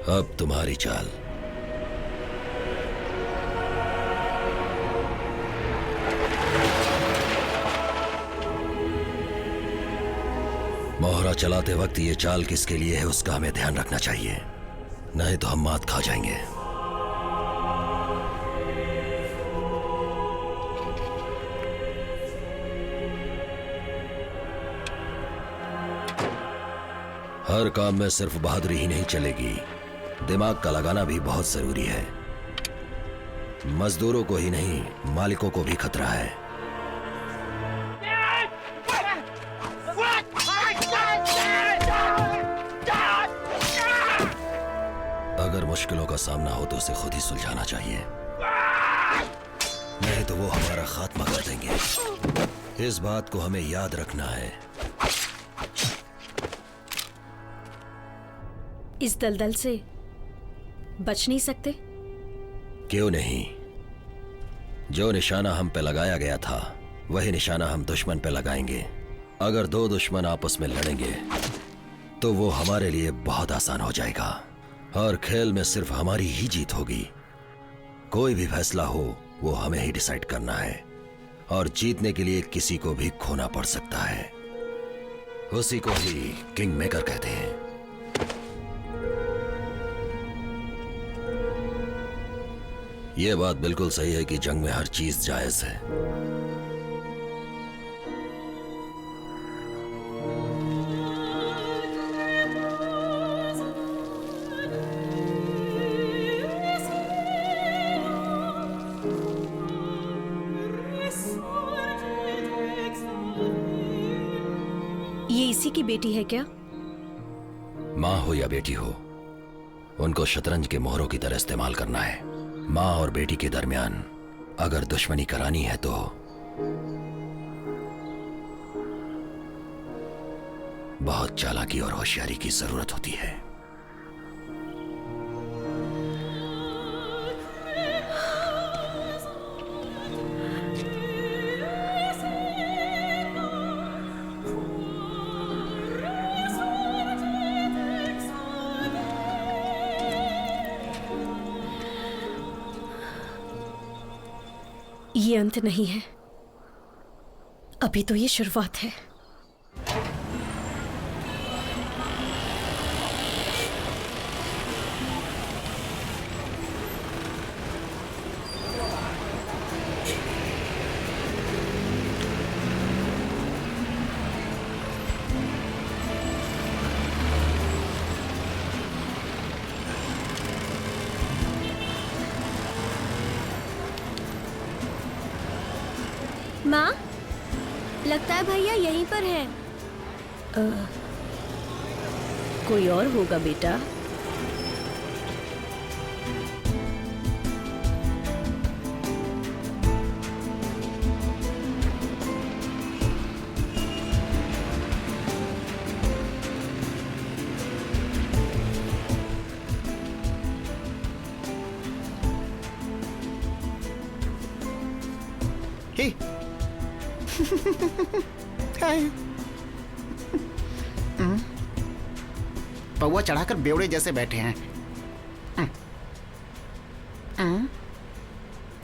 अब तुम्हारी चाल। मोहरा चलाते वक्त ये चाल किसके लिए है उसका हमें ध्यान रखना चाहिए, नहीं तो हम मात खा जाएंगे। हर काम में सिर्फ बहादुरी ही नहीं चलेगी, दिमाग का लगाना भी बहुत जरूरी है। मजदूरों को ही नहीं, मालिकों को भी खतरा है। अगर मुश्किलों का सामना हो तो उसे खुद ही सुलझाना चाहिए, नहीं तो वो हमारा खात्मा कर देंगे। इस बात को हमें याद रखना है। इस दलदल से बच नहीं सकते? क्यों नहीं? जो निशाना हम पे लगाया गया था वही निशाना हम दुश्मन पे लगाएंगे। अगर दो दुश्मन आपस में लड़ेंगे तो वो हमारे लिए बहुत आसान हो जाएगा और खेल में सिर्फ हमारी ही जीत होगी। कोई भी फैसला हो वो हमें ही डिसाइड करना है और जीतने के लिए किसी को भी खोना पड़ सकता है। उसी को ही किंग मेकर कहते हैं। यह बात बिल्कुल सही है कि जंग में हर चीज जायज है। ये इसी की बेटी है क्या? माँ हो या बेटी हो, उनको शतरंज के मोहरों की तरह इस्तेमाल करना है। माँ और बेटी के दरमियान अगर दुश्मनी करानी है तो बहुत चालाकी और होशियारी की जरूरत होती है। ये अंत नहीं है, अभी तो ये शुरुआत है। माँ, लगता है भैया यहीं पर है। कोई और होगा बेटा। पौवा चढ़ाकर बेवड़े जैसे बैठे हैं।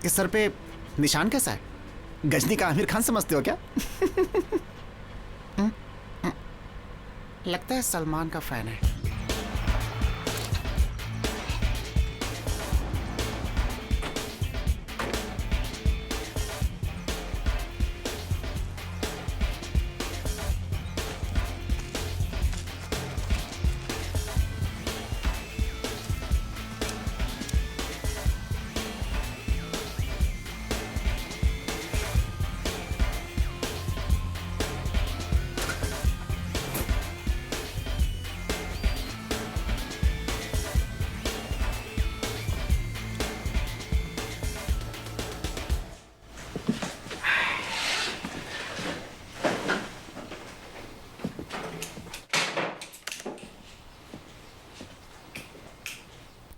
इस सर पे निशान कैसा है? गजनी का आमिर खान समझते हो क्या? लगता है सलमान का फैन है।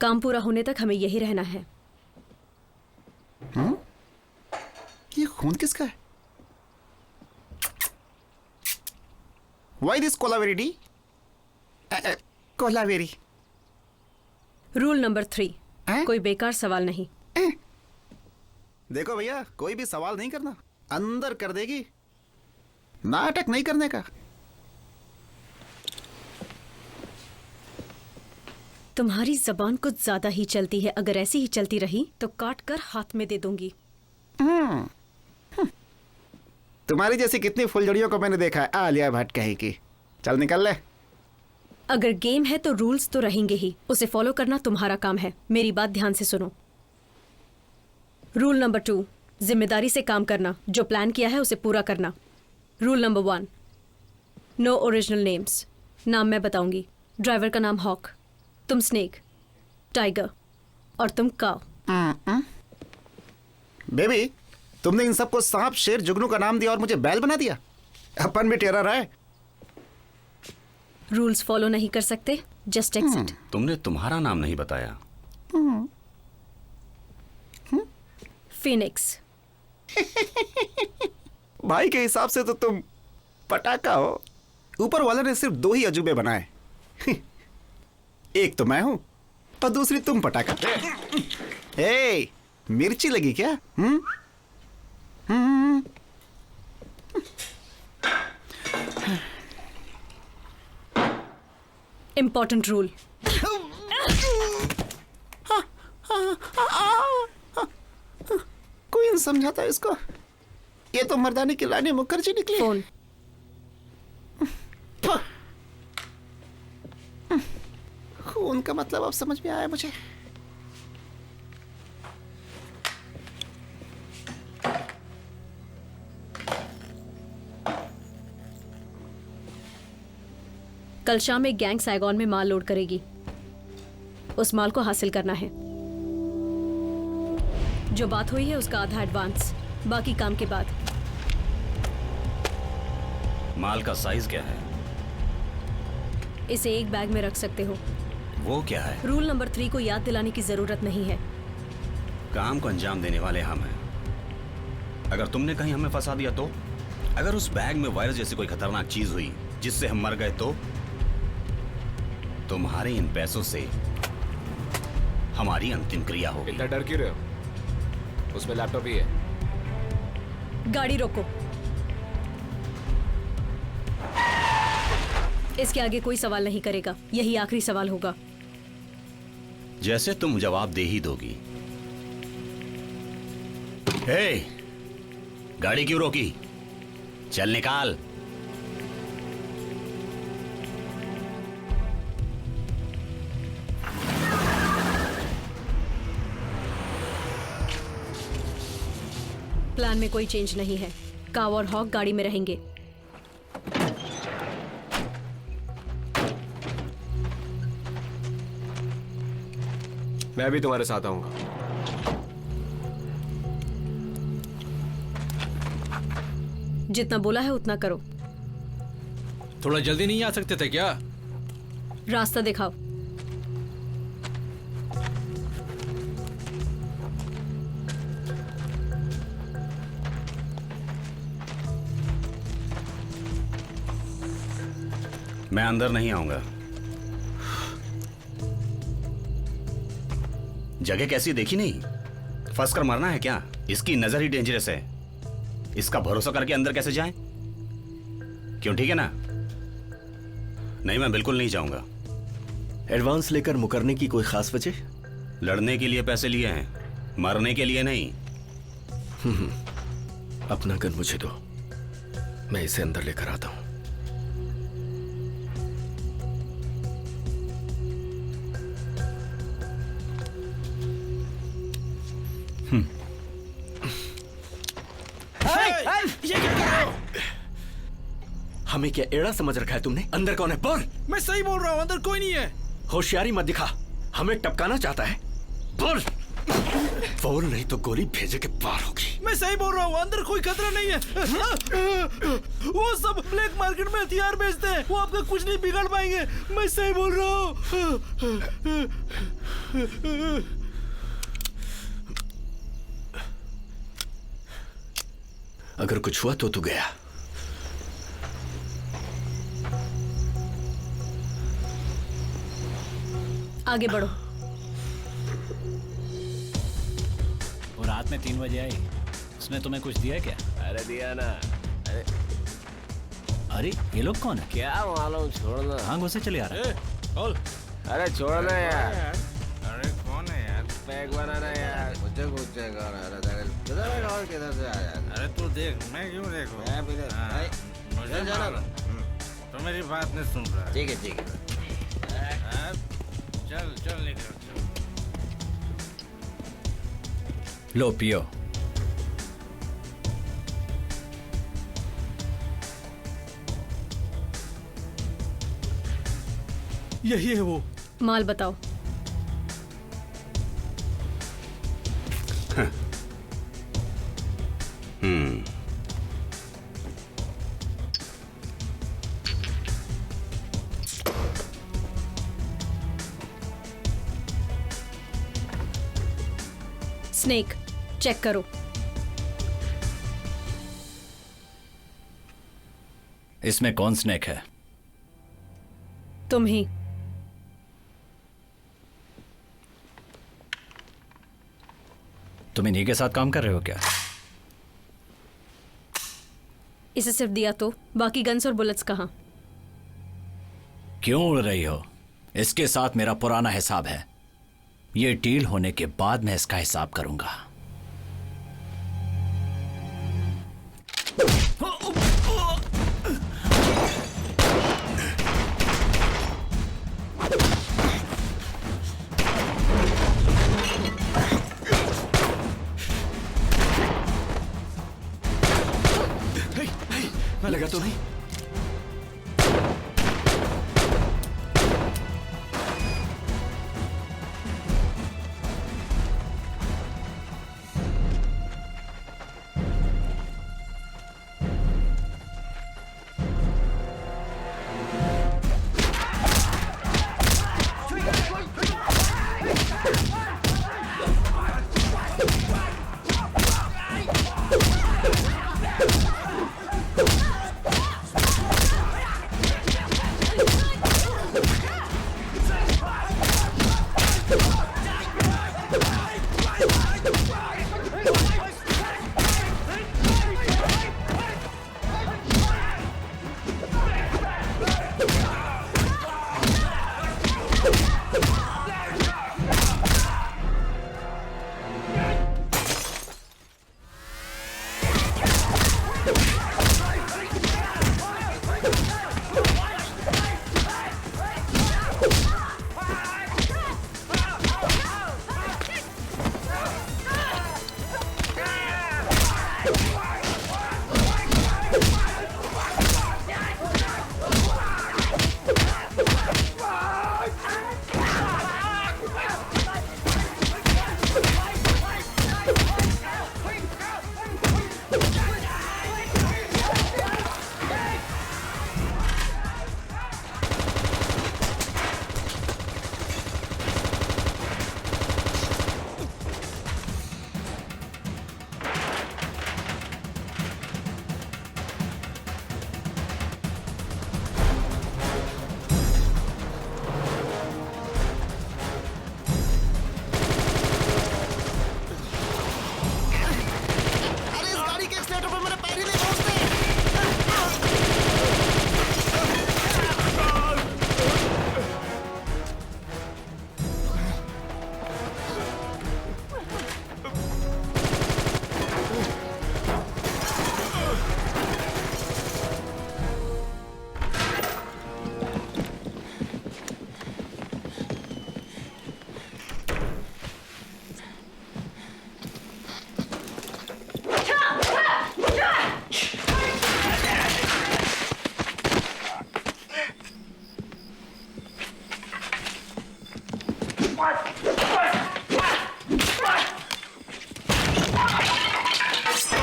काम पूरा होने तक हमें यही रहना है। ये खून किसका है? Why this Kolaveri D? Kolaveri rule number 3, हैं? कोई बेकार सवाल नहीं। देखो भैया, कोई भी सवाल नहीं करना, अंदर कर देगी। नाटक नहीं करने का। तुम्हारी जबान कुछ ज्यादा ही चलती है, अगर ऐसी ही चलती रही तो काट कर हाथ में दे दूंगी। तुम्हारी जैसी कितनी फुलझड़ियों को मैंने देखा है। आलिया भट्ट कहीं की। चल निकल ले। अगर गेम है तो रूल्स तो रहेंगे ही, उसे फॉलो करना तुम्हारा काम है। मेरी बात ध्यान से सुनो। रूल नंबर 2, जिम्मेदारी से काम करना, जो प्लान किया है उसे पूरा करना। Rule number 1, no original names. नाम मैं बताऊंगी। ड्राइवर का नाम हॉक, तुम स्नेक, टाइगर और तुम काव। बेबी, तुमने इन सबको सांप, शेर, जुगनू का नाम दिया और मुझे बैल बना दिया। अपन भी टेरर है। रूल्स फॉलो नहीं कर सकते, जस्ट एग्जिट। तुमने तुम्हारा नाम नहीं बताया। फिनिक्स। भाई के हिसाब से तो तुम पटाखा हो। ऊपर वाले ने सिर्फ 2 ही अजूबे बनाए। एक तो मैं हूं और दूसरी तुम पटाखा। ए, मिर्ची लगी क्या? Important rule. कोई समझाता है इसको? ये तो मर्दानी की रानी मुखर्जी निकली। फोन। खून का मतलब अब समझ में आया मुझे। कल शाम एक गैंग साइगॉन में माल लोड करेगी। उस माल को हासिल करना है। जो बात हुई है उसका आधा एडवांस, बाकी काम के बाद। माल का साइज क्या है? इसे एक बैग में रख सकते हो। वो क्या है? रूल नंबर 3 को याद दिलाने की जरूरत नहीं है। काम को अंजाम देने वाले हम हैं। अगर तुमने कहीं हमें फंसा दिया तो? अगर उस बैग में वायरस जैसी कोई खतरनाक चीज हुई जिससे हम मर गए तो? तुम्हारे इन पैसों से हमारी अंतिम क्रिया होगी। इतना डर क्यों रहे हो? उसमें लैपटॉप ही है। गाड़ी रोको। इसके आगे कोई सवाल नहीं करेगा, यही आखिरी सवाल होगा। जैसे तुम जवाब दे ही दोगी। हे, गाड़ी क्यों रोकी? चल निकाल। प्लान में कोई चेंज नहीं है। काव और हॉक गाड़ी में रहेंगे। मैं भी तुम्हारे साथ आऊंगा। जितना बोला है उतना करो। थोड़ा जल्दी नहीं आ सकते थे क्या? रास्ता दिखाओ। मैं अंदर नहीं आऊंगा। जगह कैसी देखी नहीं? फंस कर मरना है क्या? इसकी नजर ही डेंजरस है। इसका भरोसा करके अंदर कैसे जाएं? क्यों, ठीक है ना? नहीं, मैं बिल्कुल नहीं जाऊंगा। एडवांस लेकर मुकरने की कोई खास वजह? लड़ने के लिए पैसे लिए हैं, मरने के लिए नहीं। अपना गन मुझे दो, मैं इसे अंदर लेकर आता हूं। हमें क्या एड़ा समझ रखा है तुमने? अंदर कौन है? बोल। मैं सही बोल रहा हूँ, अंदर कोई नहीं है। होशियारी मत दिखा, हमें टपकाना चाहता है। बोल। बोल नहीं तो गोली भेजे के पार होगी। मैं सही बोल रहा हूँ, अंदर कोई खतरा नहीं है। वो सब ब्लैक मार्केट में हथियार बेचते हैं, वो आपका कुछ नहीं बिगाड़ पाएंगे। मैं सही बोल रहा हूँ। अगर कुछ हुआ तो तू गया। आगे बढ़ो। रात में 3 बजे आई, उसने तुम्हें कुछ दिया क्या? अरे दिया ना। अरे ये लोग कौन है? क्या मालूम, छोड़ना। कहाँ घुसे चले आ रहे हैं? अरे छोड़ना यार। अरे कौन है यार? पैक बनाना यार। मुझे कुछ किधर से आया? अरे तू देख, मैं क्यों देखूं? मुझे मालूम। तो मेरी बात नहीं सुन रहा है। ठीक है ठीक है। चल चल निकल चल। लो पियो। यही है वो। माल बताओ। स्नेक चेक करो। इसमें कौन स्नेक है? तुम ही। तुम इन्हीं के साथ काम कर रहे हो क्या? इसे सिर्फ दिया तो बाकी गन्स और बुलेट्स कहाँ? क्यों उड़ रही हो? इसके साथ मेरा पुराना हिसाब है। ये डील होने के बाद मैं इसका हिसाब करूंगा। मैं लगा तो नहीं।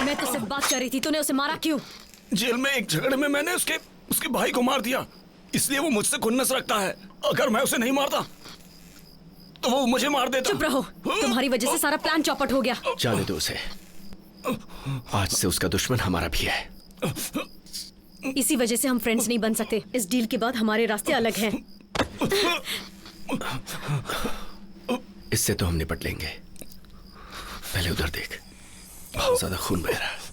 मैं तो सिर्फ बात कर रही थी, तूने उसे मारा क्यों? जेल में एक झगड़े में मैंने उसके भाई को मार दिया, इसलिए वो मुझसे खुन्नस रखता है। अगर मैं उसे नहीं मारता तो वो मुझे मार देता। चुप रहो, तुम्हारी वजह से सारा प्लान चौपट हो गया। जाने दो उसे, आज से उसका दुश्मन हमारा भी है। इसी वजह से हम फ्रेंड्स नहीं बन सकते। इस डील के बाद हमारे रास्ते अलग हैं। इससे तो हम निपट लेंगे, पहले उधर देख। बहुत ज्यादा खून बह रहा है।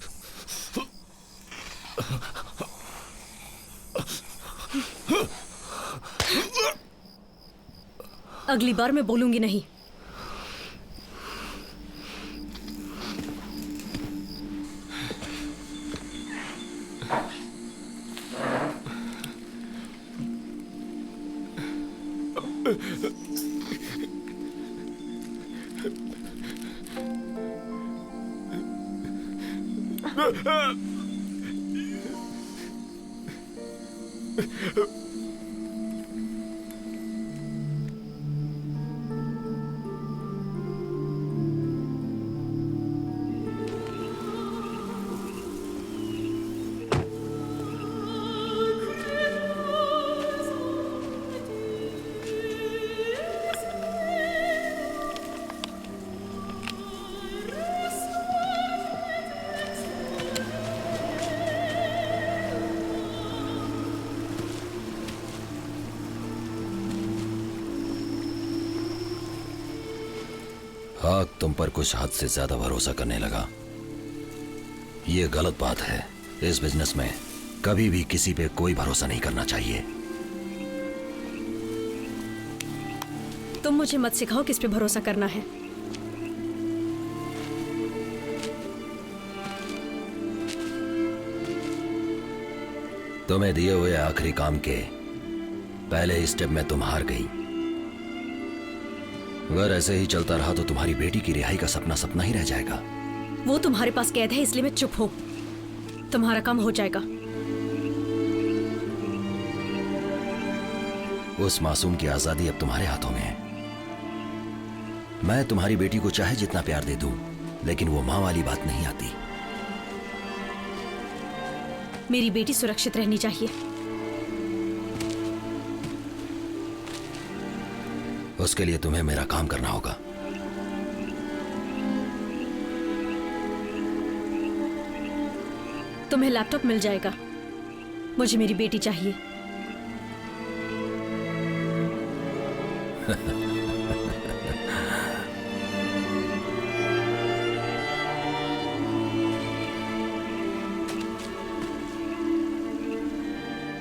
अगली बार मैं बोलूंगी नहीं। हाँ, तुम पर कुछ हद से ज्यादा भरोसा करने लगा। ये गलत बात है। इस बिजनेस में कभी भी किसी पे कोई भरोसा नहीं करना चाहिए। तुम मुझे मत सिखाओ किस पे भरोसा करना है। तुम्हें दिए हुए आखिरी काम के पहले स्टेप में तुम हार गई। अगर ऐसे ही चलता रहा तो तुम्हारी बेटी की रिहाई का सपना सपना ही रह जाएगा। वो तुम्हारे पास कैद है, इसलिए मैं चुप हूं। तुम्हारा काम हो जाएगा। उस मासूम की आजादी अब तुम्हारे हाथों में है। मैं तुम्हारी बेटी को चाहे जितना प्यार दे दूं, लेकिन वो मां वाली बात नहीं आती। मेरी बेटी सुरक्षित रहनी चाहिए। उसके लिए तुम्हें मेरा काम करना होगा। तुम्हें लैपटॉप मिल जाएगा। मुझे मेरी बेटी चाहिए।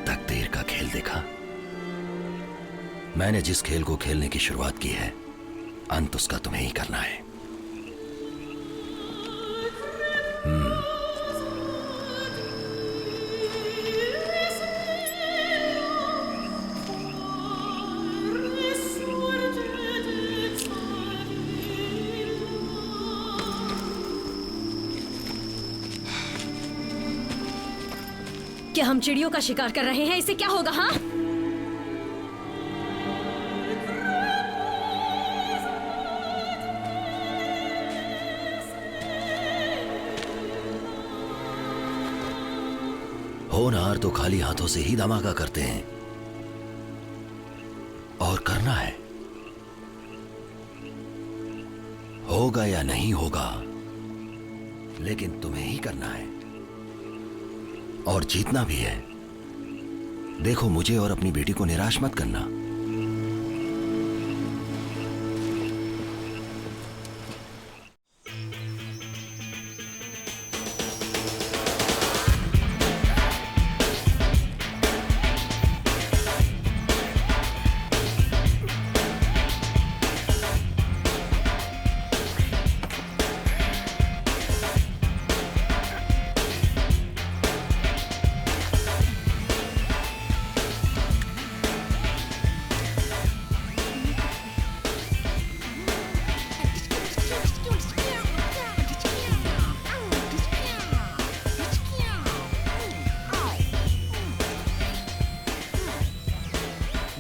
तकदीर का खेल देखा। मैंने जिस खेल को खेलने की शुरुआत की है, अंत उसका तुम्हें ही करना है। क्या हम चिड़ियों का शिकार कर रहे हैं? इससे क्या होगा? हाँ, होनहार तो खाली हाथों से ही धमाका करते हैं, और करना है। होगा या नहीं होगा, लेकिन तुम्हें ही करना है, और जीतना भी है। देखो, मुझे और अपनी बेटी को निराश मत करना।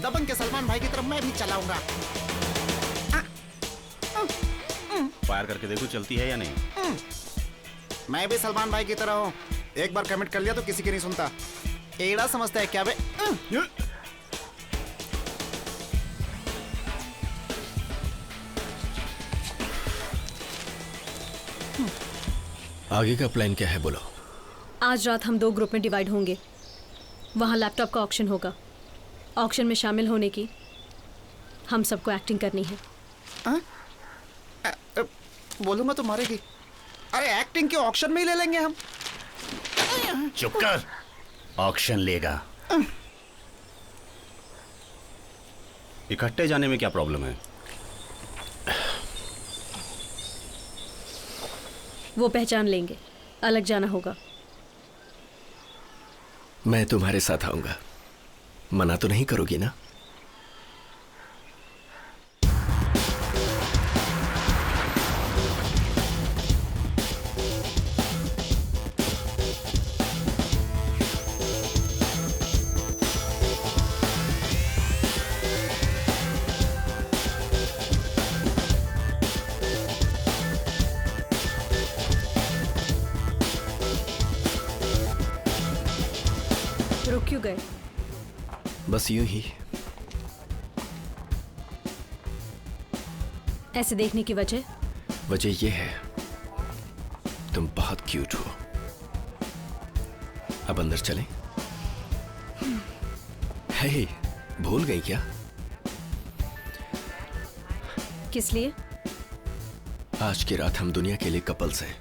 दबंग के सलमान भाई की तरफ मैं भी चलाऊंगा। फायर करके देखो चलती है या नहीं। मैं भी सलमान भाई की तरह हूँ। एक बार कमिट कर लिया तो किसी की नहीं सुनता। एड़ा समझता है क्या बे? आगे का प्लान क्या है, बोलो। आज रात हम 2 ग्रुप में डिवाइड होंगे। वहाँ लैपटॉप का ऑक्शन होगा। ऑक्शन में शामिल होने की हम सबको एक्टिंग करनी है। बोलूंगा तो मारेगी। अरे एक्टिंग के ऑक्शन में ही ले लेंगे हम। चुप कर, ऑक्शन लेगा। इकट्ठे जाने में क्या प्रॉब्लम है? वो पहचान लेंगे, अलग जाना होगा। मैं तुम्हारे साथ आऊंगा, मना तो नहीं करोगी ना? रुक क्यों गए? बस यूं ही। ऐसे देखने की वजह? वजह यह है, तुम बहुत क्यूट हो। अब अंदर चलें? हे, भूल गई क्या? किस लिए? आज की रात हम दुनिया के लिए कपल्स हैं।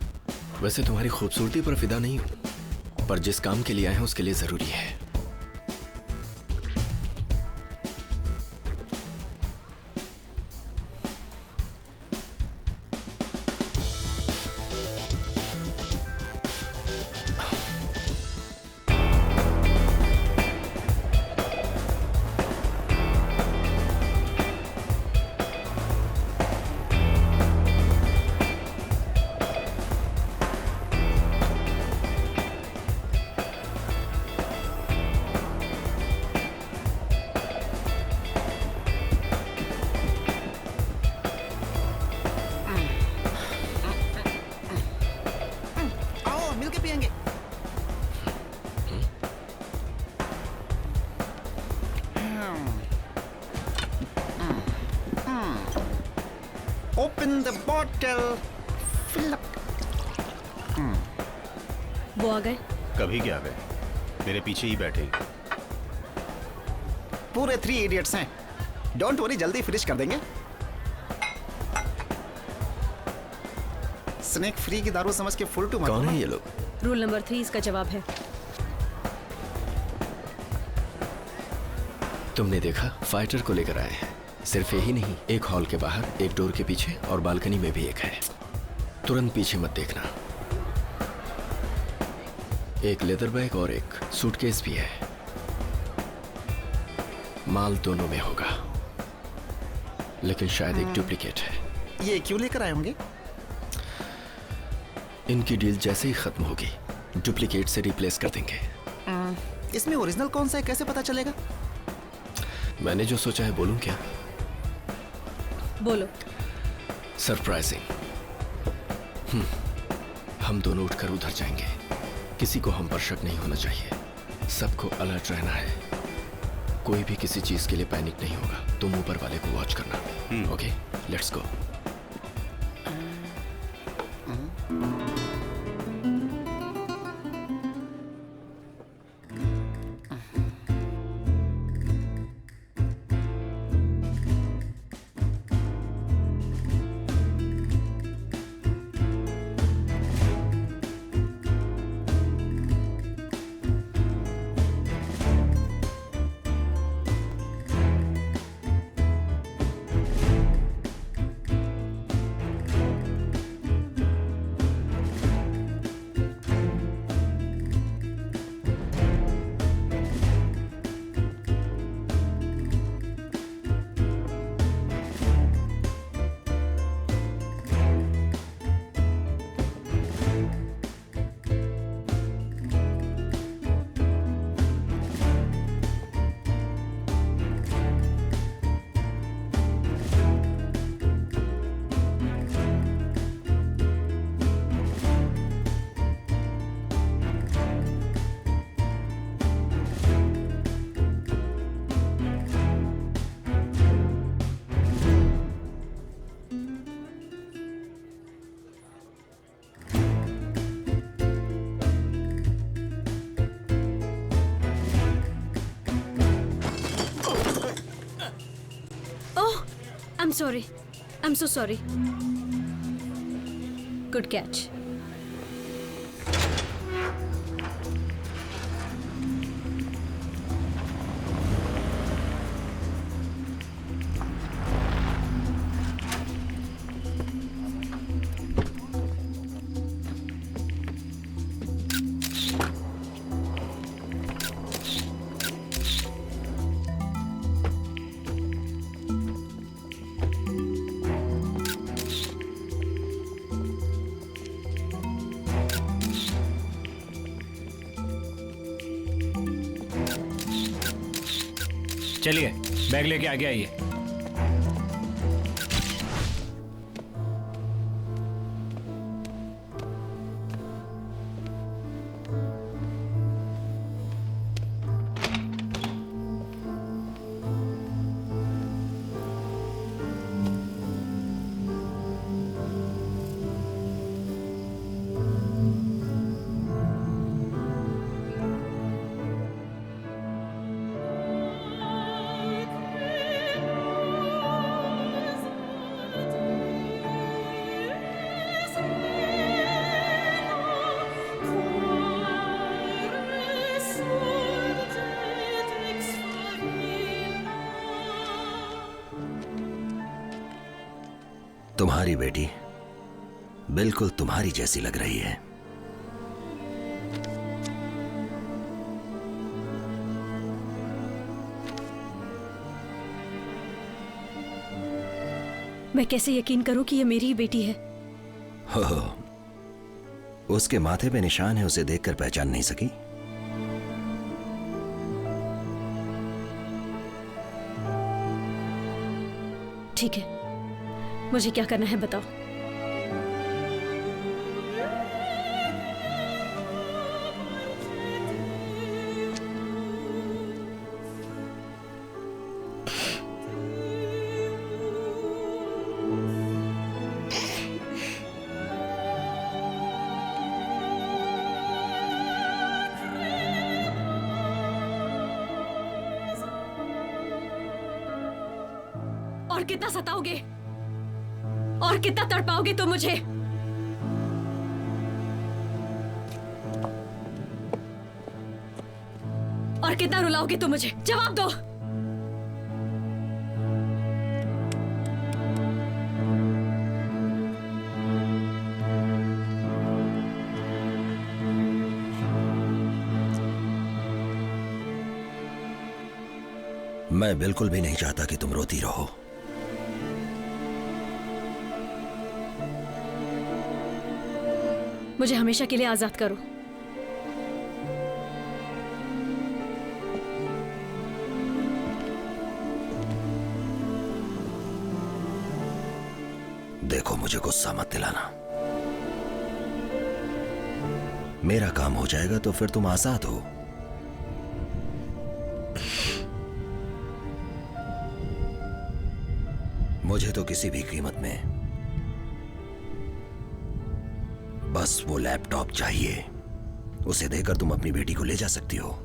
वैसे तुम्हारी खूबसूरती पर फिदा नहीं हूं, पर जिस काम के लिए आए हैं उसके लिए जरूरी है। आओ मिलके पियेंगे। Open the bottle, fill up. वो आ गए? कभी क्या गए, मेरे पीछे ही बैठे। पूरे 3 इडियट्स हैं। डोंट वरी, जल्दी फिनिश कर देंगे। स्नेक फ्री की दारू समझ के फुल टू मत। कौन है ये लोग? रूल नंबर 3 इसका जवाब है। तुमने देखा, फाइटर को लेकर आए हैं। सिर्फ यही नहीं, एक हॉल के बाहर, एक डोर के पीछे और बालकनी में भी एक है। तुरंत पीछे मत देखना। एक लेदर बैग और एक सूटकेस भी है। माल दोनों में होगा, लेकिन शायद एक डुप्लीकेट है। ये क्यों लेकर आए होंगे? इनकी डील जैसे ही खत्म होगी, डुप्लीकेट से रिप्लेस कर देंगे। इसमें ओरिजिनल कौन सा है, कैसे पता चलेगा? मैंने जो सोचा है बोलूं क्या? बोलो। सरप्राइजिंग। हम दोनों उठकर उधर जाएंगे। किसी को हम पर शक नहीं होना चाहिए। सबको अलर्ट रहना है। कोई भी किसी चीज के लिए पैनिक नहीं होगा। तुम ऊपर वाले को वॉच करना। Okay, let's go. I'm sorry. I'm so sorry. Good catch. चलिए बैग लेके आगे आइए। तुम्हारी बेटी बिल्कुल तुम्हारी जैसी लग रही है। मैं कैसे यकीन करूं कि ये मेरी ही बेटी है? हो, उसके माथे पे निशान है, उसे देखकर पहचान नहीं सकी? ठीक है, मुझे क्या करना है बताओ। और कितना सताओगे? और कितना तड़पाओगे तुम मुझे? और कितना रुलाओगे तुम मुझे? जवाब दो। मैं बिल्कुल भी नहीं चाहता कि तुम रोती रहो। मुझे हमेशा के लिए आजाद करो। देखो, मुझे गुस्सा मत दिलाना। मेरा काम हो जाएगा तो फिर तुम आजाद हो। मुझे तो किसी भी कीमत में बस वो लैपटॉप चाहिए। उसे देकर तुम अपनी बेटी को ले जा सकती हो।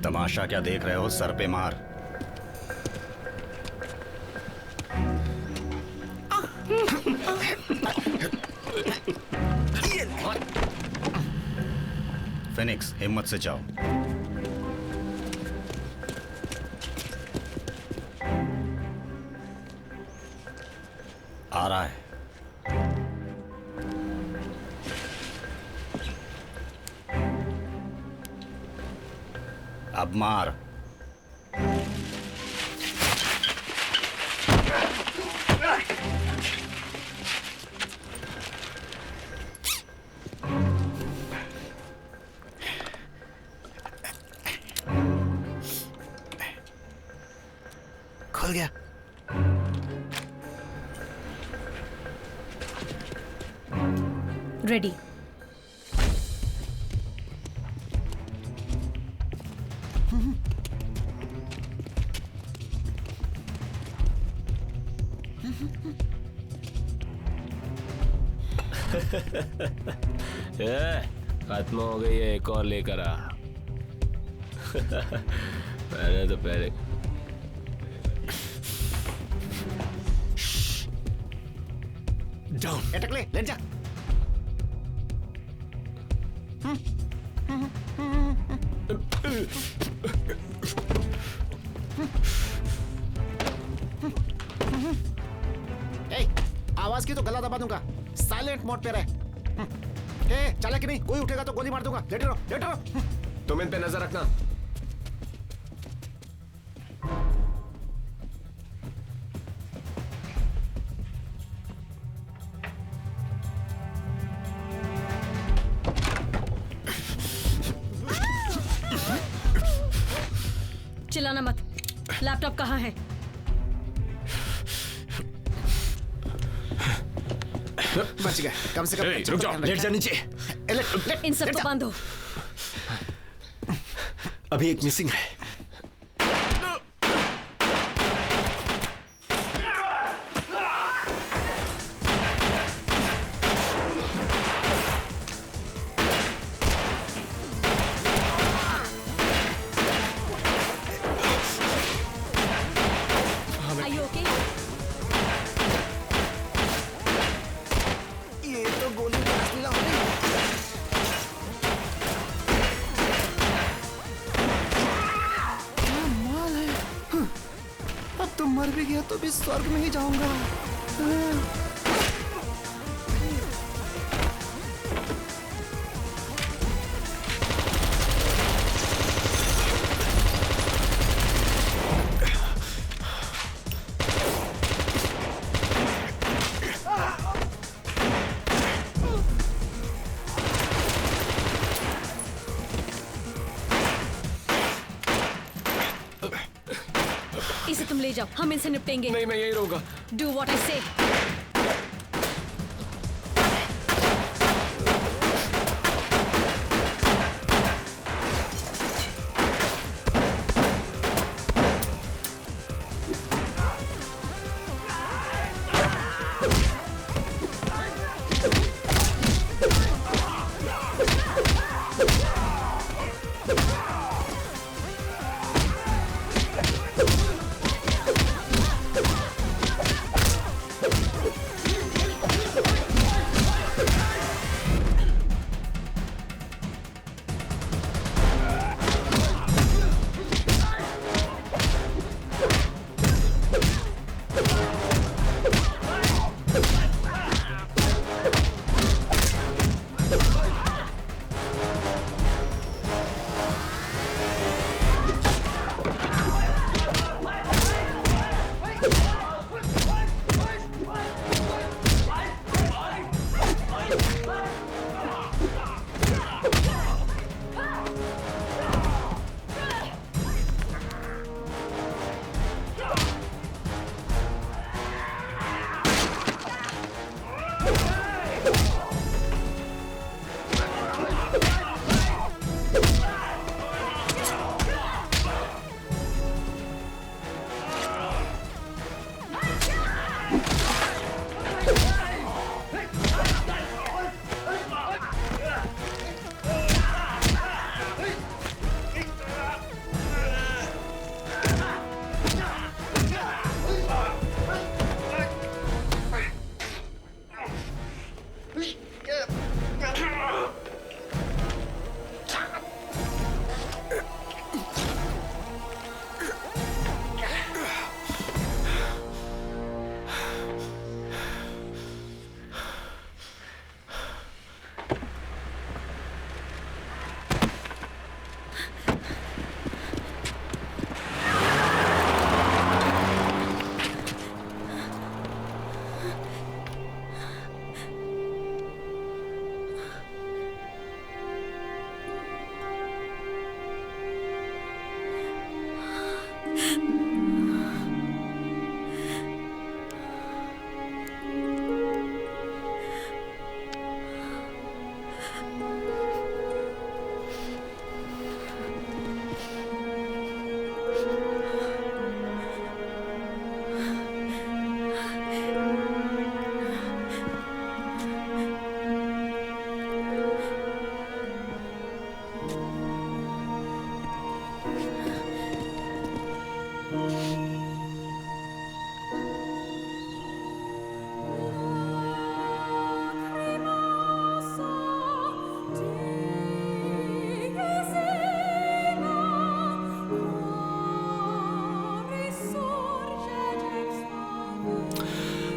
तमाशा क्या देख रहे हो? सर पे मार। फिनिक्स, हिम्मत से जाओ। आ रहा है। अब मार। खुल गया। रेडी। खत्म हो गई है, एक और लेकर आ। मैंने तो पहले डाउन। टकले लेट जा। ए, आवाज की तो गला दबा दूंगा। साइलेंट मोड पे रहे। ए, चला कि नहीं? कोई उठेगा तो गोली मार दूंगा। लेटे रहो, लेटे रहो। तुम इन पे नजर रखना। चिल्लाना मत। लैपटॉप कहाँ है? बच गए कम से कम। रुक जाओ, लेट जा नीचे। इन सबको बांधो। अभी एक मिसिंग है। Are you okay? ये तो गोली का रसलीला हो गई। क्या माल है। अब तो मर भी गया तो भी स्वर्ग में ही जाऊंगा। इसे तुम ले जाओ, हम इनसे निपटेंगे। नहीं, मैं यही रहूंगा। डू व्हाट आई से।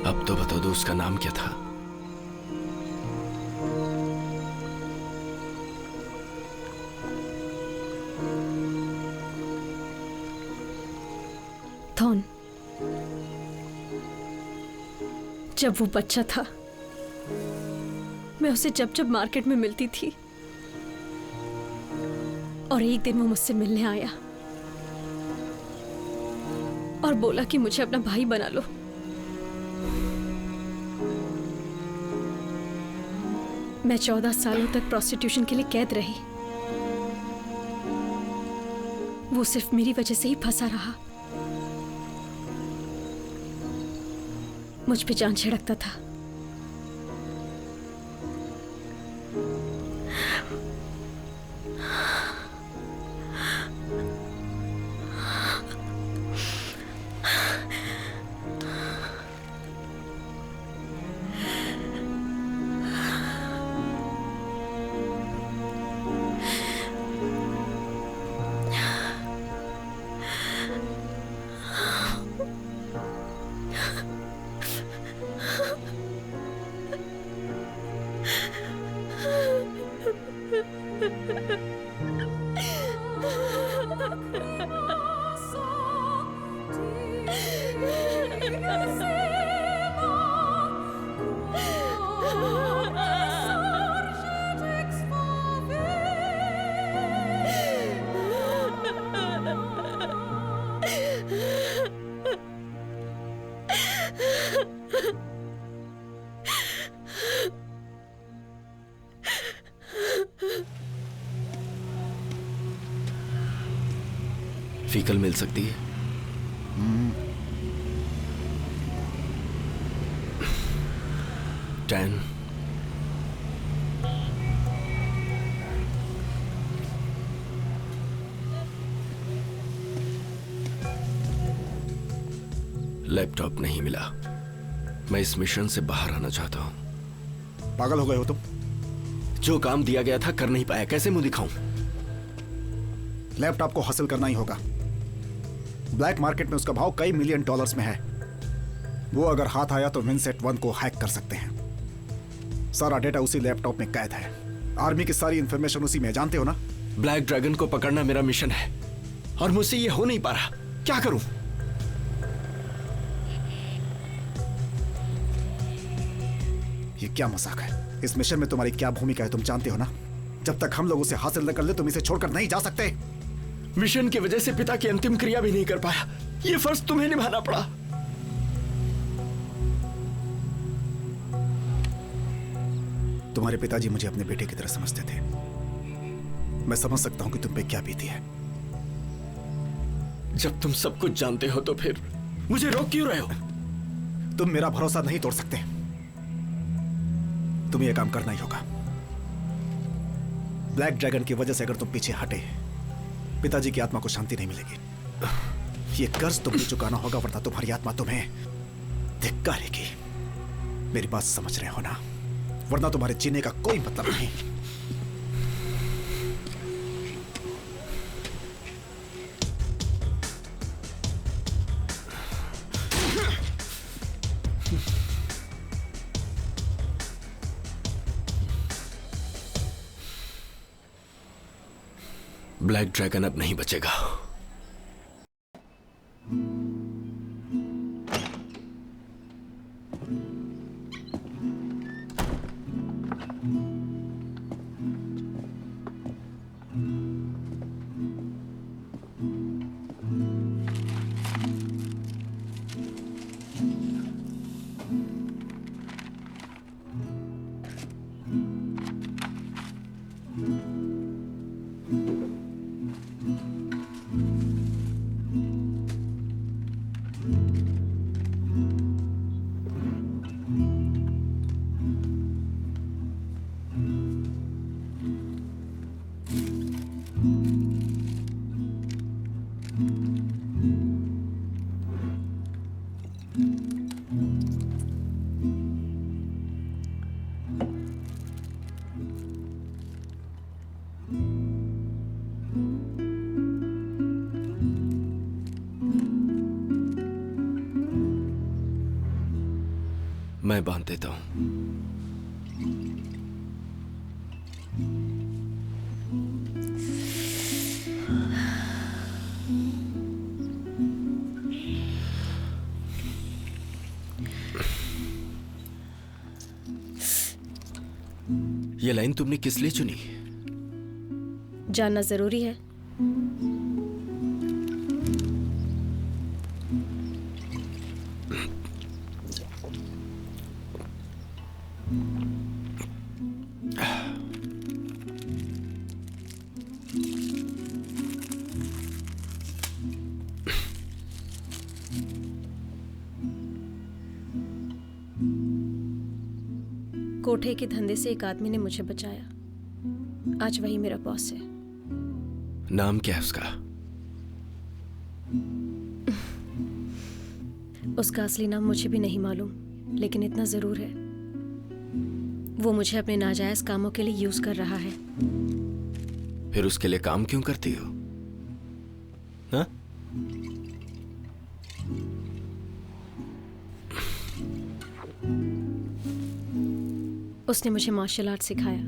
अब तो बता दो उसका नाम क्या था? थॉन। जब वो बच्चा था, मैं उसे जब जब मार्केट में मिलती थी, और एक दिन वो मुझसे मिलने आया और बोला कि मुझे अपना भाई बना लो। मैं 14 सालों तक प्रोस्टिट्यूशन के लिए कैद रही। वो सिर्फ मेरी वजह से ही फंसा रहा। मुझ पे जान छिड़कता था। फीकल मिल सकती है? टैन। लैपटॉप नहीं मिला। मैं इस मिशन से बाहर आना चाहता हूं। पागल हो गए हो तुम? जो काम दिया गया था कर नहीं पाया, कैसे मुंह दिखाऊं? लैपटॉप को हासिल करना ही होगा। ब्लैक मार्केट में उसका भाव कई $1 मिलियन में है। वो अगर हाथ आया तो विनसेट 1 को हैक कर सकते हैं। सारा डेटा उसी लैपटॉप में कैद है। आर्मी की सारी इंफॉर्मेशन उसी में, जानते हो ना? ब्लैक ड्रैगन को पकड़ना मेरा मिशन है और मुझसे ये हो नहीं पा रहा। क्या करूं? ये क्या मजाक है? इस मिशन में तुम्हारी क्या भूमिका है तुम जानते हो ना? जब तक हम लोग उसे हासिल न कर ले तुम इसे छोड़कर नहीं जा सकते। मिशन की वजह से पिता की अंतिम क्रिया भी नहीं कर पाया। ये फर्ज तुम्हें निभाना पड़ा। तुम्हारे पिताजी मुझे अपने बेटे की तरह समझते थे। मैं समझ सकता हूं कि तुम पे क्या बीती है। जब तुम सब कुछ जानते हो तो फिर मुझे रोक क्यों रहे हो? तुम मेरा भरोसा नहीं तोड़ सकते। तुम्हें यह काम करना ही होगा। ब्लैक ड्रैगन की वजह से अगर तुम पीछे हटे, पिताजी की आत्मा को शांति नहीं मिलेगी। ये कर्ज तुम्हें चुकाना होगा, वरना तुम्हारी आत्मा तुम्हें धिक्कारेगी। मेरी बात समझ रहे हो ना? वरना तुम्हारे जीने का कोई मतलब नहीं। ब्लैक ड्रैगन अब नहीं बचेगा। मैं बांध देता हूं। ये लाइन तुमने किस लिए चुनी? जानना जरूरी है। कोठे के धंधे से एक आदमी ने मुझे बचाया। आज वही मेरा बॉस है। नाम क्या है उसका? उसका असली नाम मुझे भी नहीं मालूम, लेकिन इतना जरूर है वो मुझे अपने नाजायज कामों के लिए यूज कर रहा है। फिर उसके लिए काम क्यों करती हो? हाँ? उसने मुझे मार्शल आर्ट सिखाया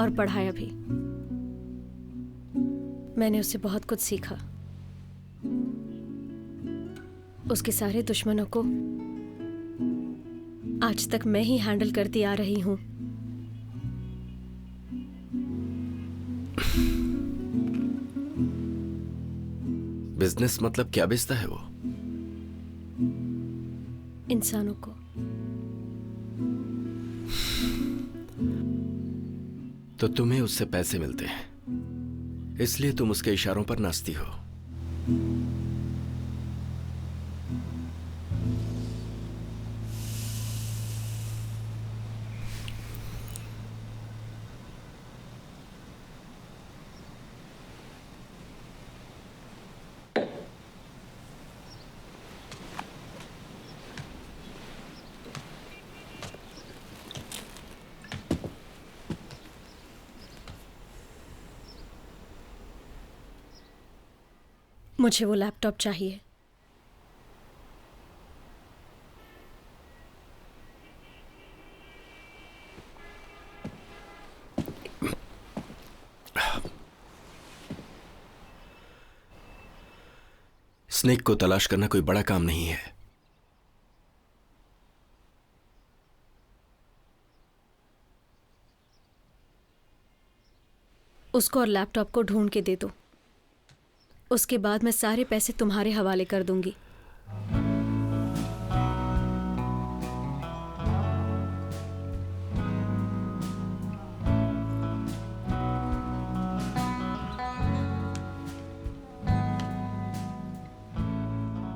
और पढ़ाया भी। मैंने उससे बहुत कुछ सीखा। उसके सारे दुश्मनों को आज तक मैं ही हैंडल करती आ रही हूं। बिजनेस मतलब क्या बेचता है वो? इंसानों को। तो तुम्हें उससे पैसे मिलते हैं, इसलिए तुम उसके इशारों पर नाचती हो। मुझे वो लैपटॉप चाहिए। स्नेक को तलाश करना कोई बड़ा काम नहीं है। उसको और लैपटॉप को ढूंढ के दे दो। उसके बाद मैं सारे पैसे तुम्हारे हवाले कर दूंगी।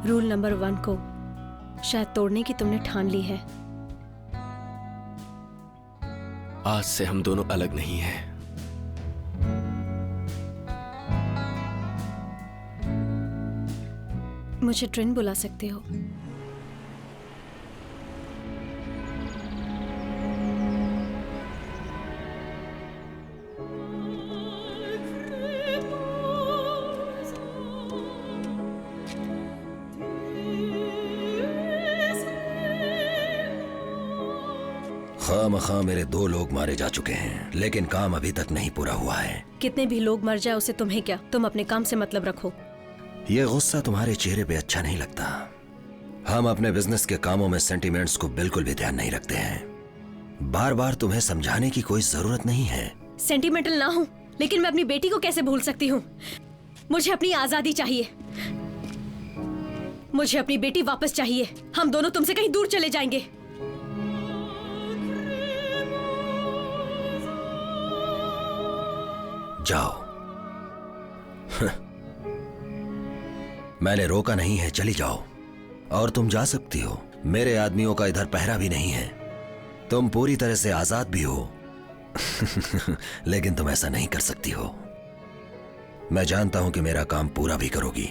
रूल नंबर 1 को शायद तोड़ने की तुमने ठान ली है। आज से हम दोनों अलग नहीं हैं। मुझे ट्रिन बुला सकते हो। खामखा मेरे 2 लोग मारे जा चुके हैं, लेकिन काम अभी तक नहीं पूरा हुआ है। कितने भी लोग मर जाए उसे तुम्हें क्या? तुम अपने काम से मतलब रखो। ये गुस्सा तुम्हारे चेहरे पे अच्छा नहीं लगता। हम अपने बिजनेस के कामों में सेंटिमेंट्स को बिल्कुल भी ध्यान नहीं रखते हैं। बार बार तुम्हें समझाने की कोई जरूरत नहीं है। सेंटिमेंटल ना हूं, लेकिन मैं अपनी बेटी को कैसे भूल सकती हूँ? मुझे अपनी आजादी चाहिए। मुझे अपनी बेटी वापस चाहिए। हम दोनों तुमसे कहीं दूर चले जाएंगे। जाओ। मैंने रोका नहीं है, चली जाओ। और तुम जा सकती हो। मेरे आदमियों का इधर पहरा भी नहीं है। तुम पूरी तरह से आजाद भी हो। लेकिन तुम ऐसा नहीं कर सकती हो। मैं जानता हूं कि मेरा काम पूरा भी करोगी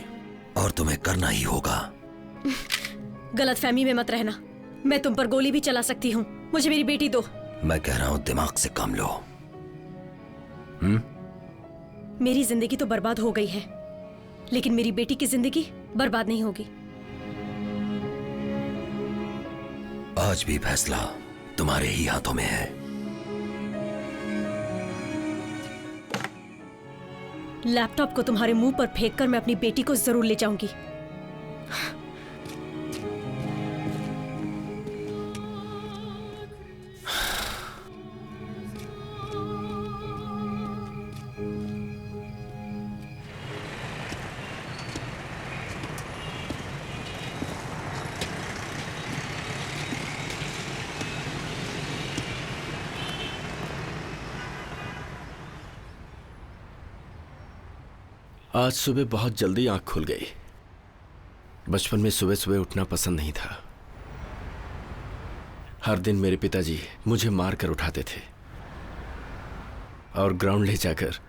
और तुम्हें करना ही होगा। गलतफहमी में मत रहना। मैं तुम पर गोली भी चला सकती हूँ। मुझे मेरी बेटी दो। मैं कह रहा हूं दिमाग से काम लो। मेरी जिंदगी तो बर्बाद हो गई है, लेकिन मेरी बेटी की जिंदगी बर्बाद नहीं होगी। आज भी फैसला तुम्हारे ही हाथों में है। लैपटॉप को तुम्हारे मुंह पर फेंककर मैं अपनी बेटी को जरूर ले जाऊंगी। आज सुबह बहुत जल्दी आंख खुल गई। बचपन में सुबह सुबह उठना पसंद नहीं था। हर दिन मेरे पिताजी मुझे मार कर उठाते थे और ग्राउंड ले जाकर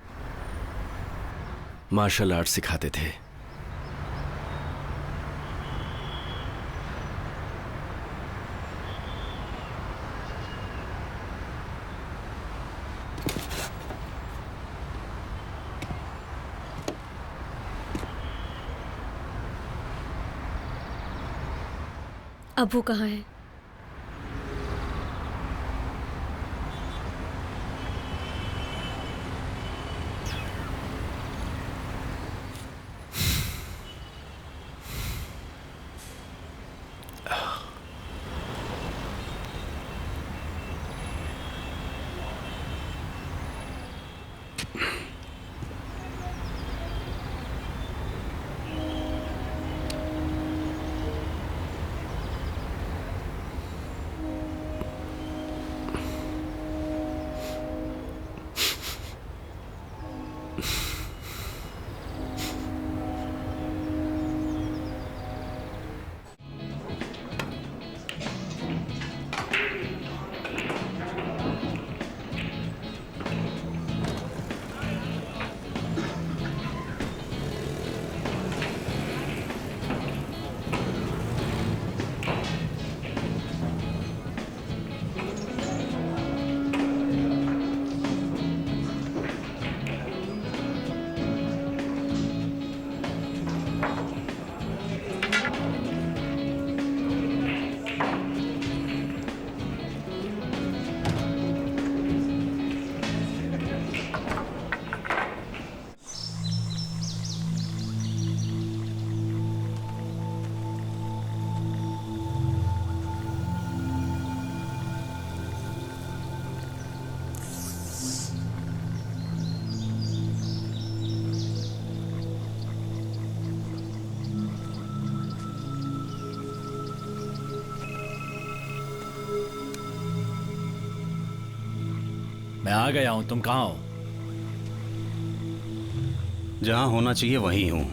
मार्शल आर्ट सिखाते थे। अब वो कहाँ है? मैं आ गया हूं, तुम कहां हो? जहां होना चाहिए वहीं हूं।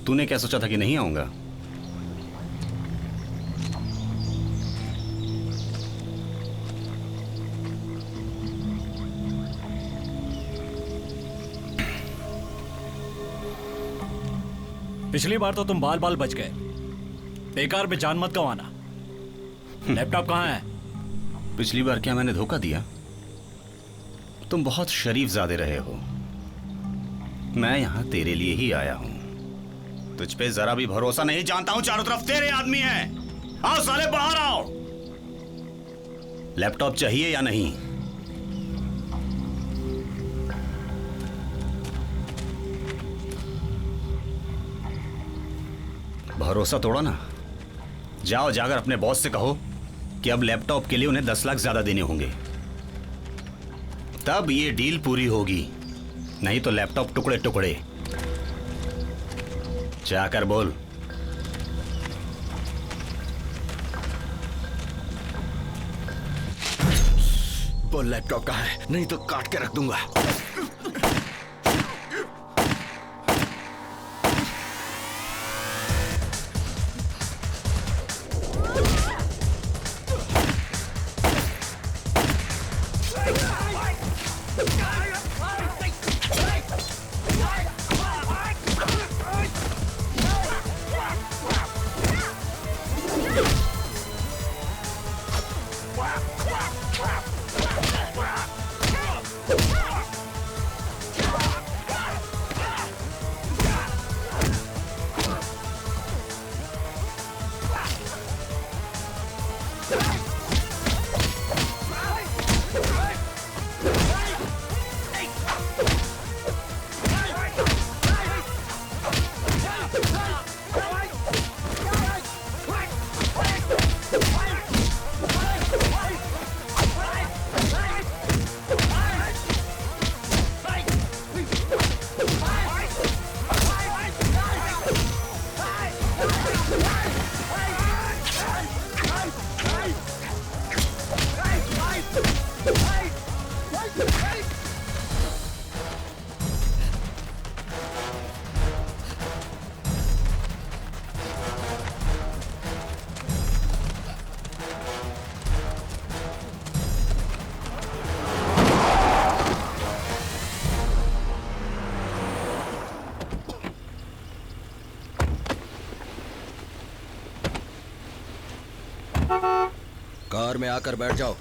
तूने क्या सोचा था कि नहीं आऊंगा? पिछली बार तो तुम बाल बाल बच गए। बेकार में जान मत गंवाना। लैपटॉप कहां है? पिछली बार क्या मैंने धोखा दिया? तुम बहुत शरीफ ज़ादे रहे हो। मैं यहां तेरे लिए ही आया हूं। तुझ पे जरा भी भरोसा नहीं। जानता हूं चारों तरफ तेरे आदमी हैं। आओ साले बाहर आओ। लैपटॉप चाहिए या नहीं? भरोसा तोड़ो ना। जाओ जाकर अपने बॉस से कहो कि अब लैपटॉप के लिए उन्हें 10 लाख ज्यादा देने होंगे। तब ये डील पूरी होगी। नहीं तो लैपटॉप टुकड़े टुकड़े। जाकर बोल। बोल लैपटॉप कहाँ है, नहीं तो काट के रख दूंगा। में आकर बैठ जाओ।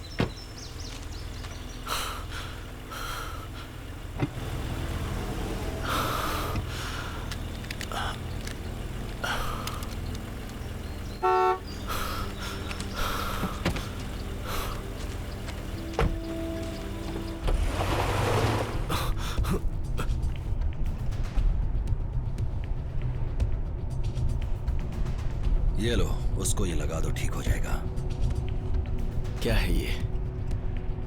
ये लो, उसको ये लगा दो, ठीक हो जाएगा। क्या है ये?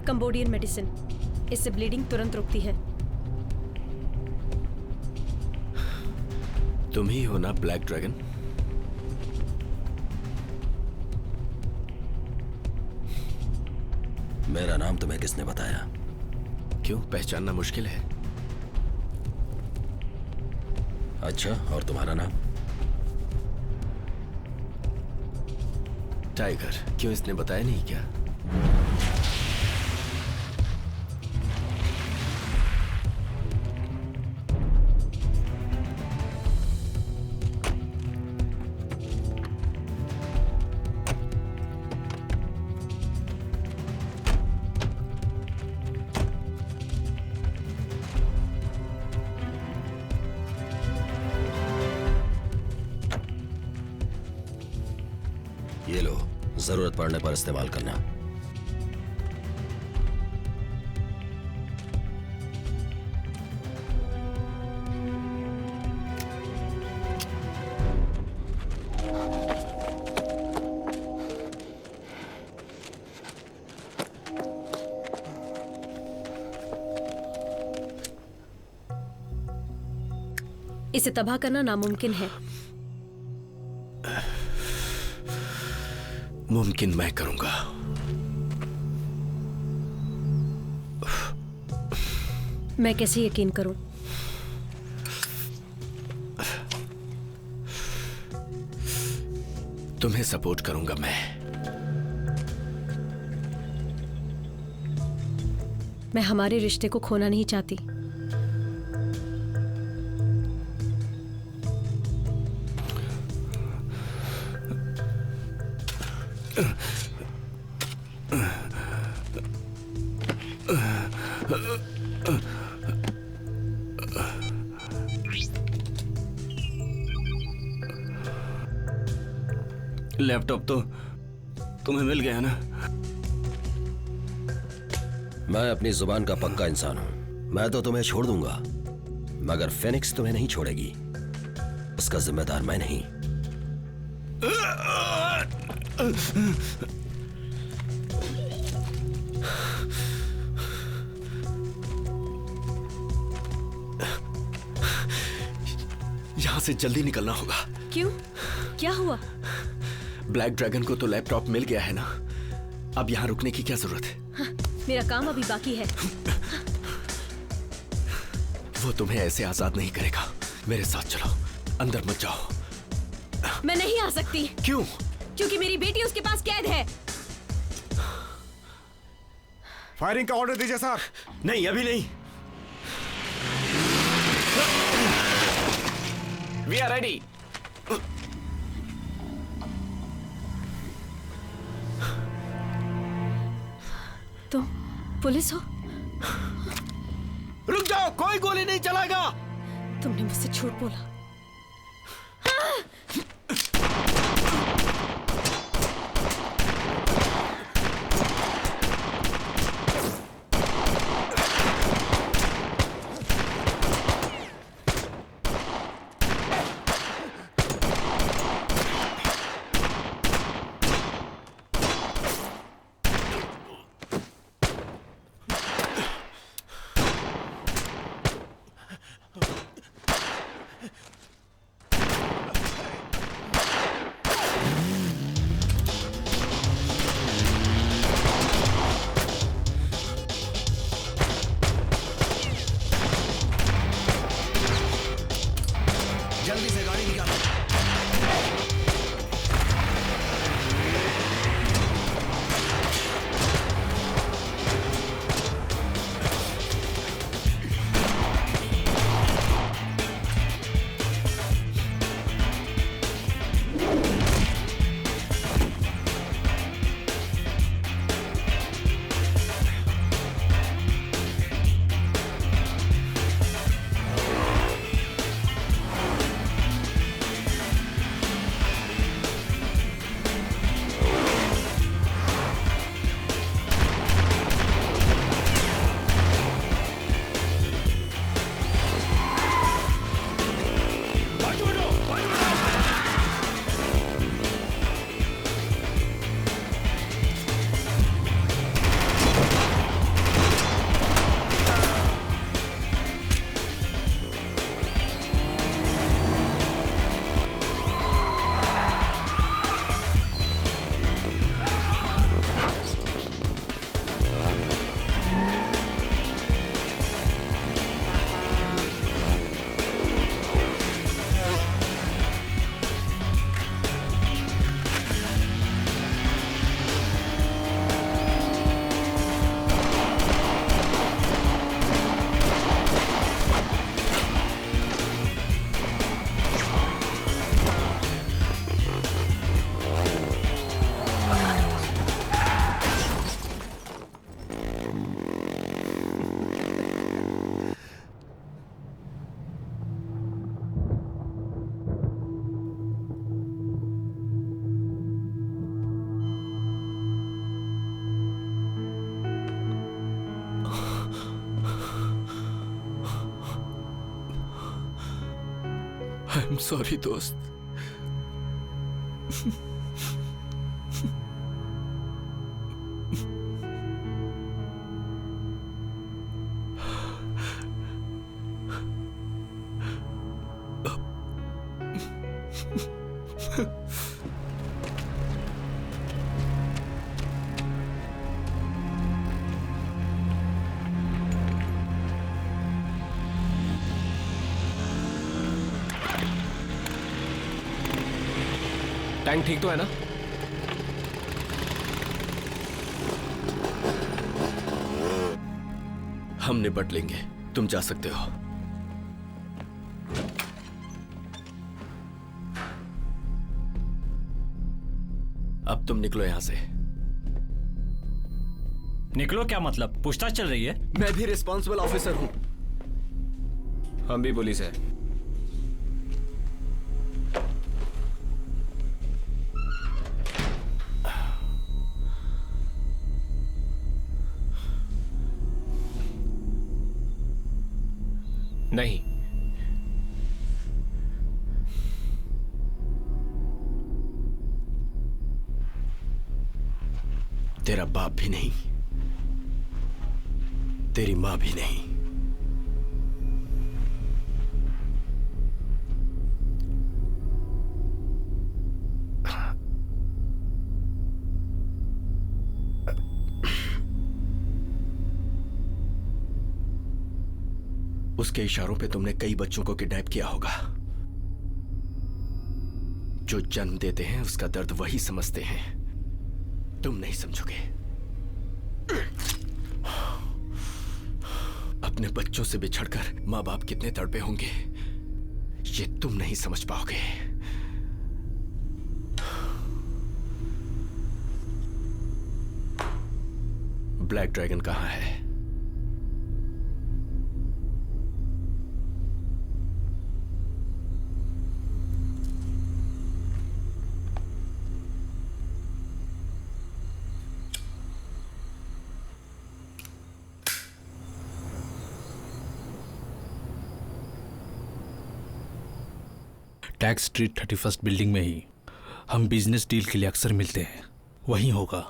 कंबोडियन मेडिसिन, इससे ब्लीडिंग तुरंत रुकती है। तुम ही हो ना ब्लैक ड्रैगन? मेरा नाम तुम्हें किसने बताया? क्यों, पहचानना मुश्किल है? अच्छा, और तुम्हारा नाम? टाइगर। क्यों, इसने बताया नहीं क्या? ये लो, जरूरत पड़ने पर इस्तेमाल करना। इसे तबाह करना नामुमकिन है। मुमकिन मैं करूंगा। मैं कैसे यकीन करूं? तुम्हें सपोर्ट करूंगा मैं हमारे रिश्ते को खोना नहीं चाहती। लैपटॉप तो तुम्हें मिल गया ना? मैं अपनी जुबान का पक्का इंसान हूं। मैं तो तुम्हें छोड़ दूंगा, मगर फेनिक्स तुम्हें नहीं छोड़ेगी। उसका जिम्मेदार मैं नहीं। यहां से जल्दी निकलना होगा। क्यों, क्या हुआ? ब्लैक ड्रैगन को तो लैपटॉप मिल गया है ना, अब यहां रुकने की क्या जरूरत है? हाँ, मेरा काम अभी बाकी है। वो तुम्हें ऐसे आजाद नहीं करेगा। मेरे साथ चलो, अंदर मत जाओ। मैं नहीं आ सकती। क्यों? क्योंकि मेरी बेटी उसके पास कैद है। फायरिंग का ऑर्डर दीजिए सर। नहीं, अभी नहीं। We are ready. तुम पुलिस हो? रुक जाओ, कोई गोली नहीं चलाएगा। तुमने मुझसे झूठ बोला। जल्दी से गाड़ी निकालो। आई एम सॉरी दोस्त। टैंक ठीक तो है ना? हम निपट लेंगे, तुम जा सकते हो। अब तुम निकलो यहां से। निकलो क्या मतलब? पूछताछ चल रही है। मैं भी रिस्पॉन्सिबल ऑफिसर हूं। हम भी पुलिस है। नहीं, तेरा बाप भी नहीं, तेरी मां भी नहीं। उसके इशारों पे तुमने कई बच्चों को किडनैप किया होगा। जो जन्म देते हैं उसका दर्द वही समझते हैं, तुम नहीं समझोगे। अपने बच्चों से बिछड़कर मां बाप कितने तड़पे होंगे ये तुम नहीं समझ पाओगे। ब्लैक ड्रैगन कहां है? टैक्स स्ट्रीट 31st बिल्डिंग में ही हम बिजनेस डील के लिए अक्सर मिलते हैं, वहीं होगा।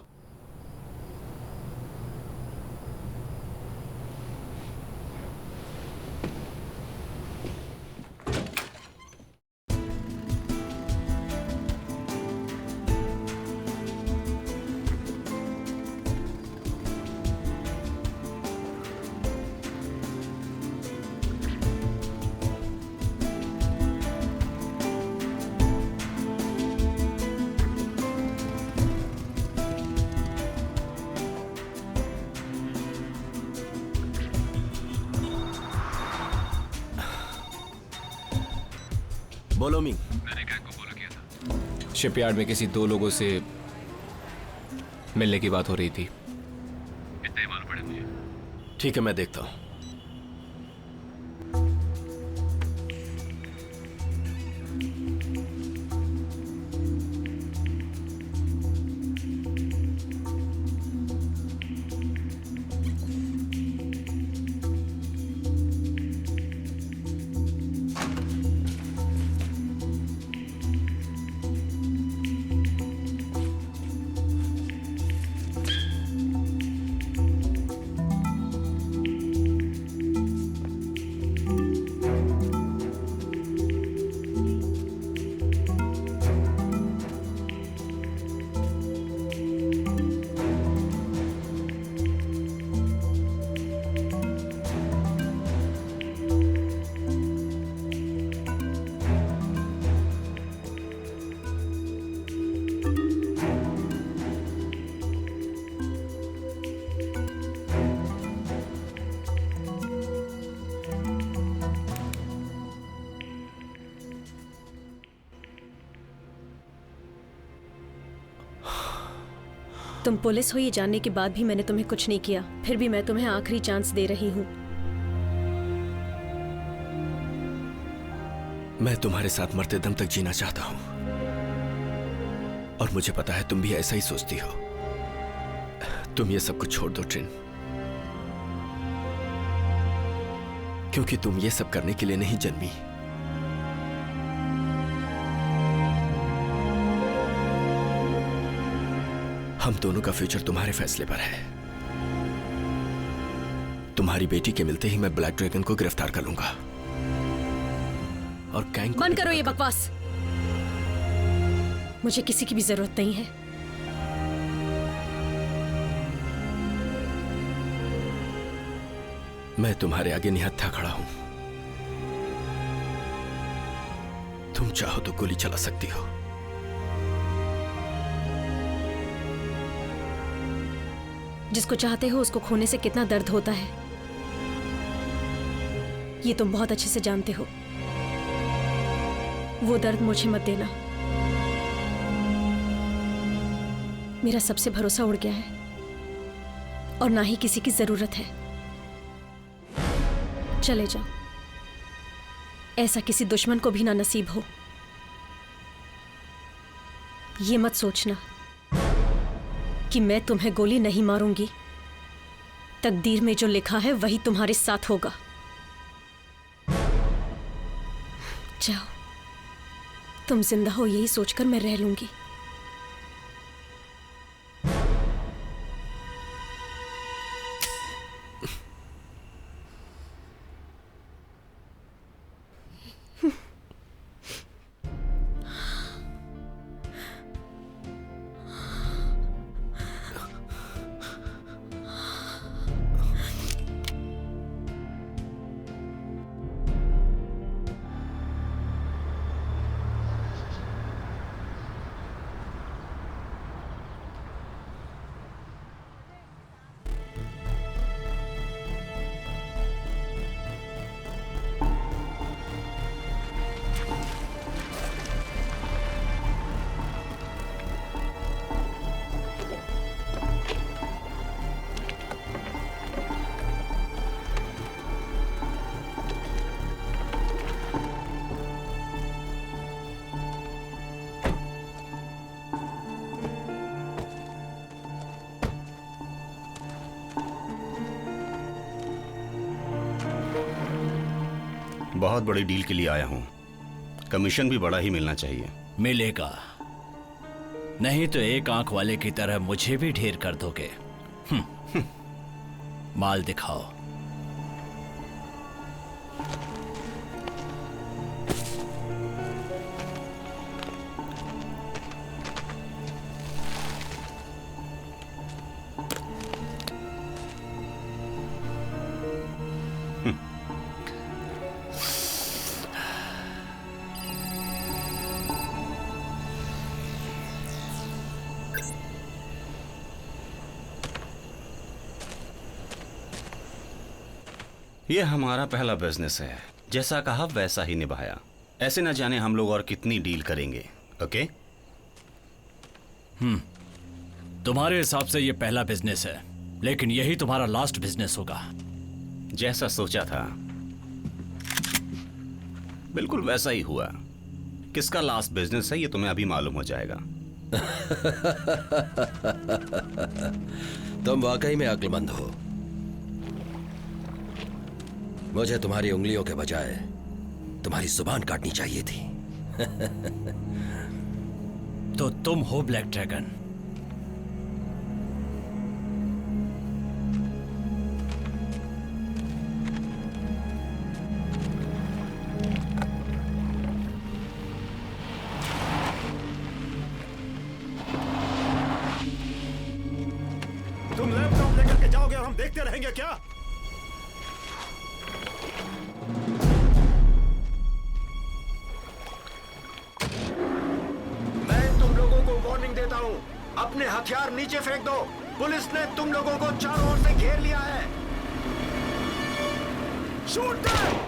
बोलो मिंग। मैंने क्या को बोला किया था? शिपयार्ड में किसी 2 लोगों से मिलने की बात हो रही थी। इतने मालूम पड़े मुझे। ठीक है, मैं देखता हूं। तुम पुलिस हो ये जानने के बाद भी मैंने तुम्हें कुछ नहीं किया, फिर भी मैं तुम्हें आखिरी चांस दे रही हूँ। मैं तुम्हारे साथ मरते दम तक जीना चाहता हूं और मुझे पता है तुम भी ऐसा ही सोचती हो। तुम ये सब कुछ छोड़ दो ट्रिन, क्योंकि तुम ये सब करने के लिए नहीं जन्मी। हम दोनों का फ्यूचर तुम्हारे फैसले पर है। तुम्हारी बेटी के मिलते ही मैं ब्लैक ड्रैगन को गिरफ्तार कर लूंगा और गैंग को बंद करो ये बकवास। मुझे किसी की भी जरूरत नहीं है। मैं तुम्हारे आगे निहत्था खड़ा हूं। तुम चाहो तो गोली चला सकती हो। जिसको चाहते हो उसको खोने से कितना दर्द होता है ये तुम बहुत अच्छे से जानते हो। वो दर्द मुझे मत देना। मेरा सबसे भरोसा उड़ गया है और ना ही किसी की जरूरत है। चले जाओ। ऐसा किसी दुश्मन को भी ना नसीब हो। ये मत सोचना कि मैं तुम्हें गोली नहीं मारूंगी। तकदीर में जो लिखा है वही तुम्हारे साथ होगा। जाओ। तुम जिंदा हो यही सोचकर मैं रह लूंगी। बहुत बड़ी डील के लिए आया हूं। कमीशन भी बड़ा ही मिलना चाहिए। मिलेगा। नहीं तो एक आंख वाले की तरह मुझे भी ढेर कर दोगे। माल दिखाओ। ये हमारा पहला बिजनेस है। जैसा कहा वैसा ही निभाया। ऐसे न जाने हम लोग और कितनी डील करेंगे। ओके? तुम्हारे हिसाब से ये पहला बिजनेस है, लेकिन यही तुम्हारा लास्ट बिजनेस होगा। जैसा सोचा था बिल्कुल वैसा ही हुआ। किसका लास्ट बिजनेस है ये तुम्हें अभी मालूम हो जाएगा। तुम वाकई में अक्लमंद हो। मुझे तुम्हारी उंगलियों के बजाय तुम्हारी जुबान काटनी चाहिए थी। तो तुम हो ब्लैक ड्रैगन। तुम लैपटॉप लेकर के जाओगे और हम देखते रहेंगे क्या? अपने हथियार नीचे फेंक दो। पुलिस ने तुम लोगों को चारों ओर से घेर लिया है। Shoot them!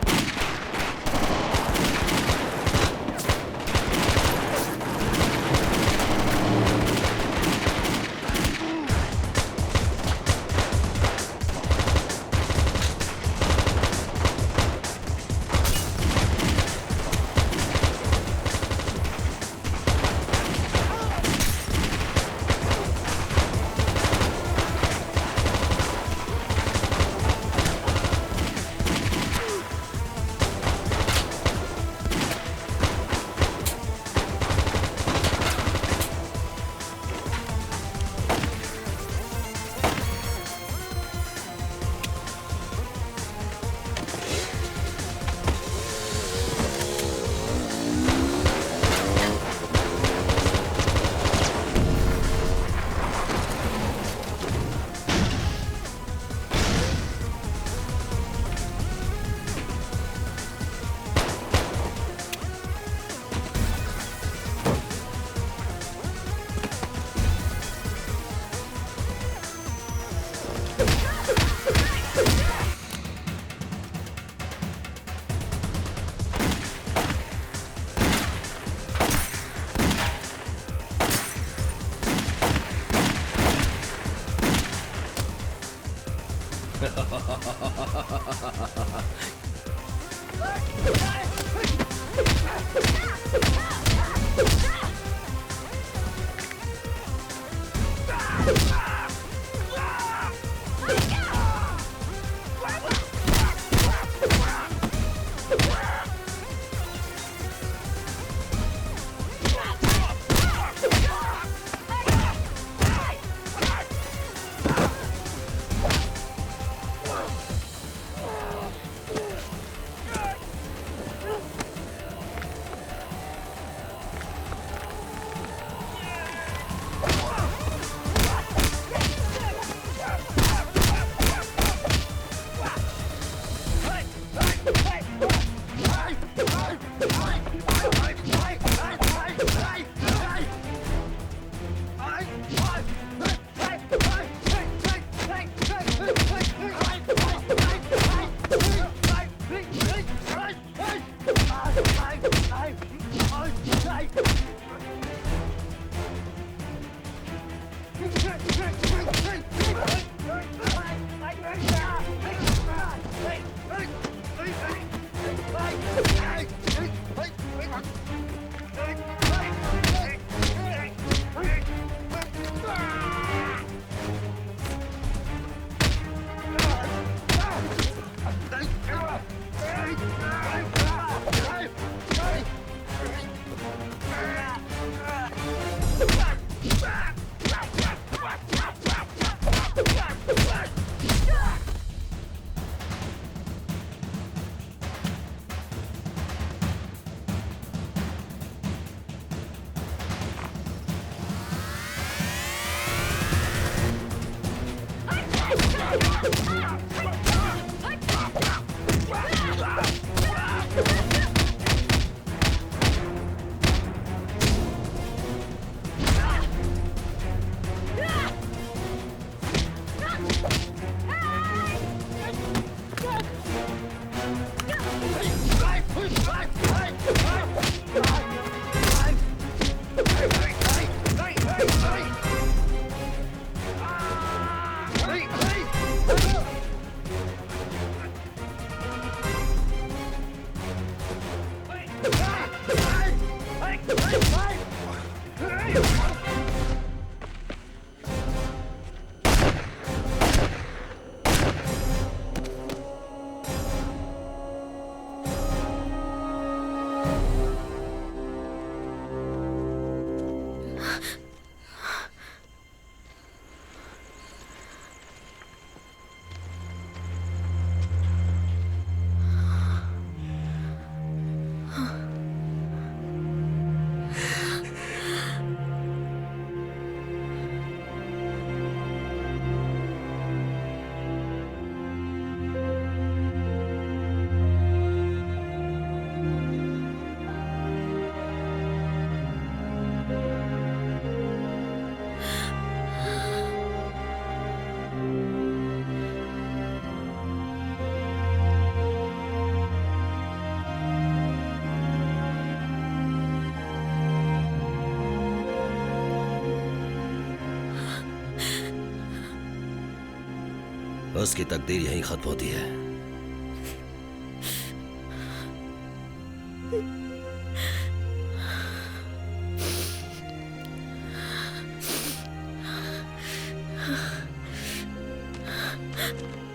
उसकी तकदीर यहीं खत्म होती है।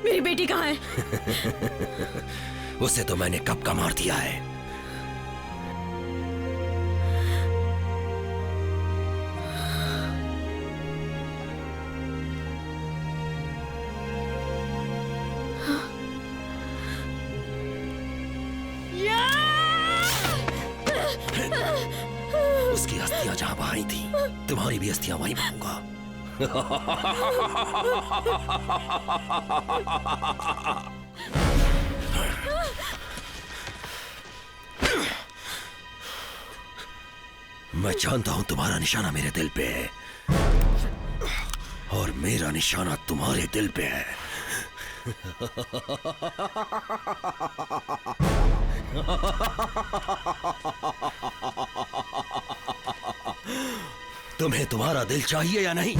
मेरी बेटी कहाँ है? उसे तो मैंने कब का मार दिया है। उसकी अस्थियां जहां बहाई थी, तुम्हारी भी अस्थियां वहीं बहाऊंगा। मैं जानता हूं तुम्हारा निशाना मेरे दिल पे है और मेरा निशाना तुम्हारे दिल पे है। तुम्हें तुम्हारा दिल चाहिए या नहीं?